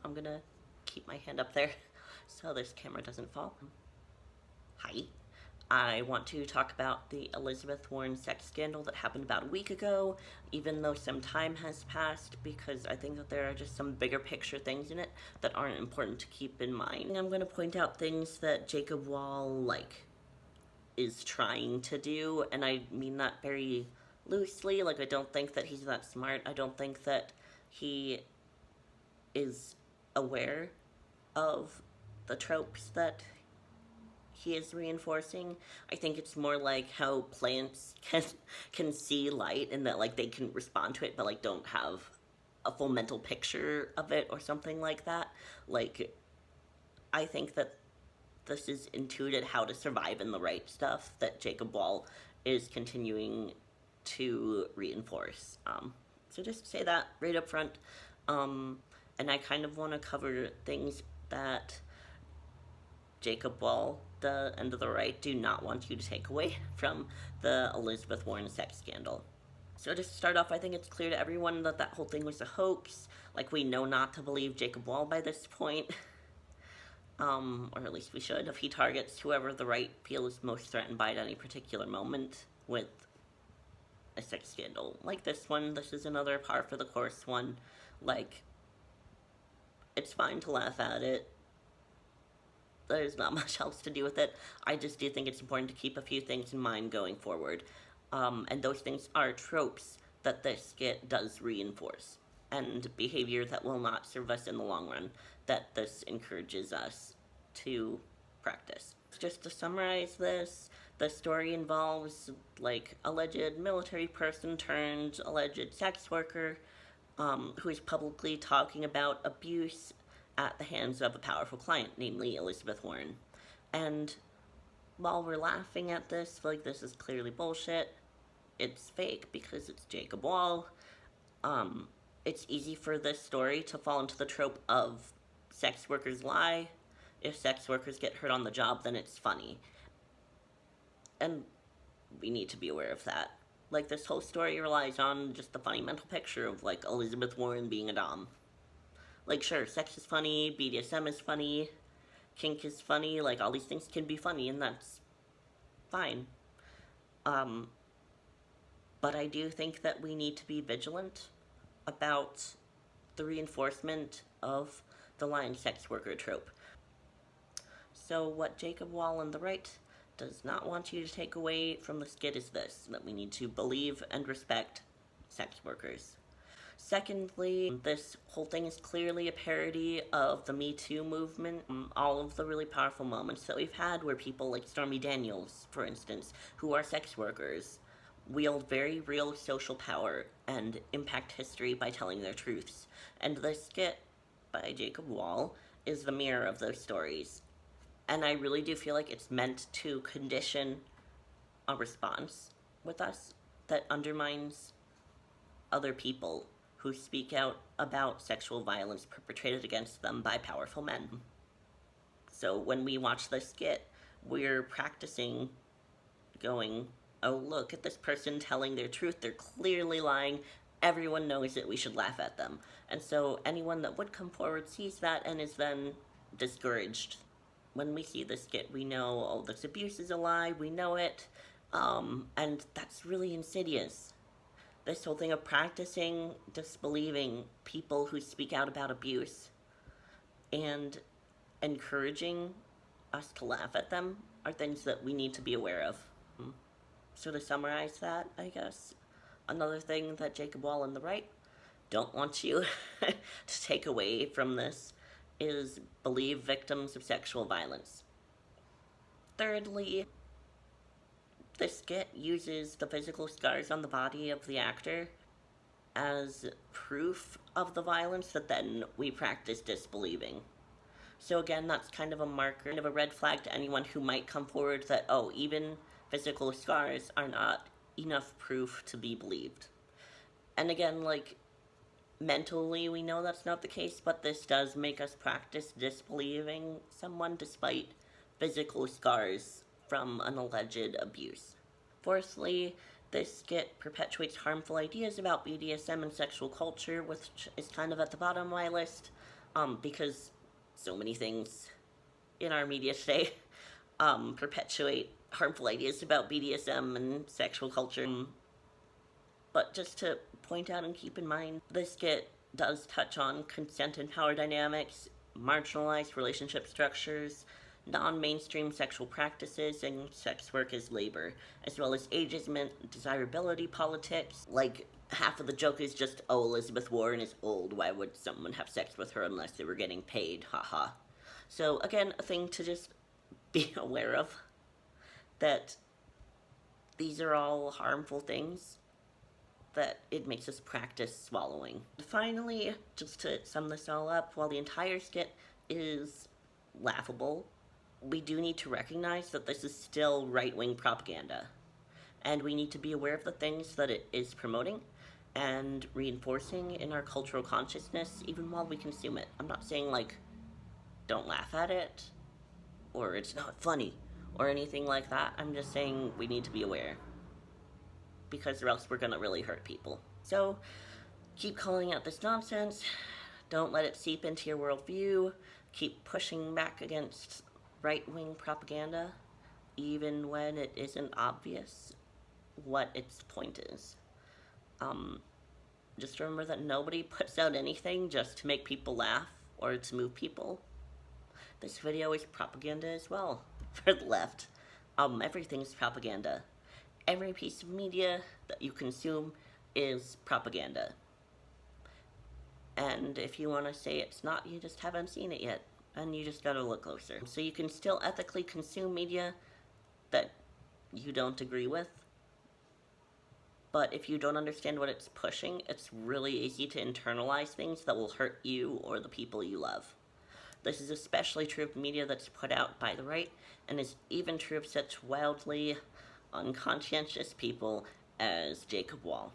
I'm gonna keep my hand up there so this camera doesn't fall. Hi. I want to talk about the Elizabeth Warren sex scandal that happened about a week ago, even though some time has passed, because I think that there are just some bigger picture things in it that aren't important to keep in mind. I'm going to point out things that Jacob Wohl, is trying to do, and I mean that very loosely. I don't think that he's that smart. I don't think that he is aware of the tropes that he is reinforcing. I think it's more like how plants can see light and that they can respond to it but don't have a full mental picture of it or something like that. I think that this is intuited how to survive in the right stuff that Jacob Wohl is continuing to reinforce. So just to say that right up front. And I kind of want to cover things that Jacob Wohl, the end of the right, do not want you to take away from the Elizabeth Warren sex scandal. So just to start off, I think it's clear to everyone that that whole thing was a hoax. We know not to believe Jacob Wohl by this point. Or at least we should, if he targets whoever the right feels most threatened by at any particular moment with a sex scandal. Like this one, this is another par for the course one. It's fine to laugh at it. There's not much else to do with it. I just do think it's important to keep a few things in mind going forward. And those things are tropes that this skit does reinforce, and behavior that will not serve us in the long run, that this encourages us to practice. Just to summarize this, the story involves, alleged military person turned alleged sex worker who is publicly talking about abuse at the hands of a powerful client, namely Elizabeth Warren. And while we're laughing at this, this is clearly bullshit, it's fake because it's Jacob Wohl. It's easy for this story to fall into the trope of sex workers lie. If sex workers get hurt on the job, then it's funny. And we need to be aware of that. This whole story relies on just the funny mental picture of, Elizabeth Warren being a dom. Sure, sex is funny, BDSM is funny, kink is funny, all these things can be funny, and that's fine. But I do think that we need to be vigilant about the reinforcement of the lying sex worker trope. So what Jacob Wohl on the right does not want you to take away from the skit is this, that we need to believe and respect sex workers. Secondly, this whole thing is clearly a parody of the Me Too movement. All of the really powerful moments that we've had where people like Stormy Daniels, for instance, who are sex workers, wield very real social power and impact history by telling their truths. And this skit by Jacob Wohl is the mirror of those stories. And I really do feel like it's meant to condition a response with us that undermines other people who speak out about sexual violence perpetrated against them by powerful men. So when we watch this skit, we're practicing going, oh, look at this person telling their truth, they're clearly lying, everyone knows it, we should laugh at them. And so anyone that would come forward sees that and is then discouraged. When we see this skit, we know, oh, this abuse is a lie, we know it, and that's really insidious. This whole thing of practicing disbelieving people who speak out about abuse and encouraging us to laugh at them are things that we need to be aware of. So to summarize that, I guess, another thing that Jacob Wohl and the right don't want you to take away from this is believe victims of sexual violence. Thirdly, this skit uses the physical scars on the body of the actor as proof of the violence that then we practice disbelieving. So again, that's kind of a marker, kind of a red flag to anyone who might come forward that, oh, even physical scars are not enough proof to be believed. And again, mentally we know that's not the case, but this does make us practice disbelieving someone despite physical scars from an alleged abuse. Fourthly, this skit perpetuates harmful ideas about BDSM and sexual culture, which is kind of at the bottom of my list. because so many things in our media today perpetuate harmful ideas about BDSM and sexual culture. But just to point out and keep in mind, this skit does touch on consent and power dynamics, marginalized relationship structures, non-mainstream sexual practices, and sex work as labor, as well as ageism, desirability politics. Like, half of the joke is just, oh, Elizabeth Warren is old, why would someone have sex with her unless they were getting paid, haha. So again, a thing to just be aware of, that these are all harmful things that it makes us practice swallowing. Finally, just to sum this all up, while the entire skit is laughable, we do need to recognize that this is still right-wing propaganda, and we need to be aware of the things that it is promoting and reinforcing in our cultural consciousness even while we consume it. I'm not saying, like, don't laugh at it, or it's not funny, or anything like that. I'm just saying we need to be aware, because or else we're gonna really hurt people. So, keep calling out this nonsense, don't let it seep into your worldview, keep pushing back against right-wing propaganda, even when it isn't obvious what its point is. Just remember that nobody puts out anything just to make people laugh or to move people. This video is propaganda as well, for the left. Everything's propaganda. Every piece of media that you consume is propaganda. And if you want to say it's not, you just haven't seen it yet, and you just gotta look closer. So you can still ethically consume media that you don't agree with, but if you don't understand what it's pushing, it's really easy to internalize things that will hurt you or the people you love. This is especially true of media that's put out by the right, and is even true of such wildly unconscientious people as Jacob Wohl.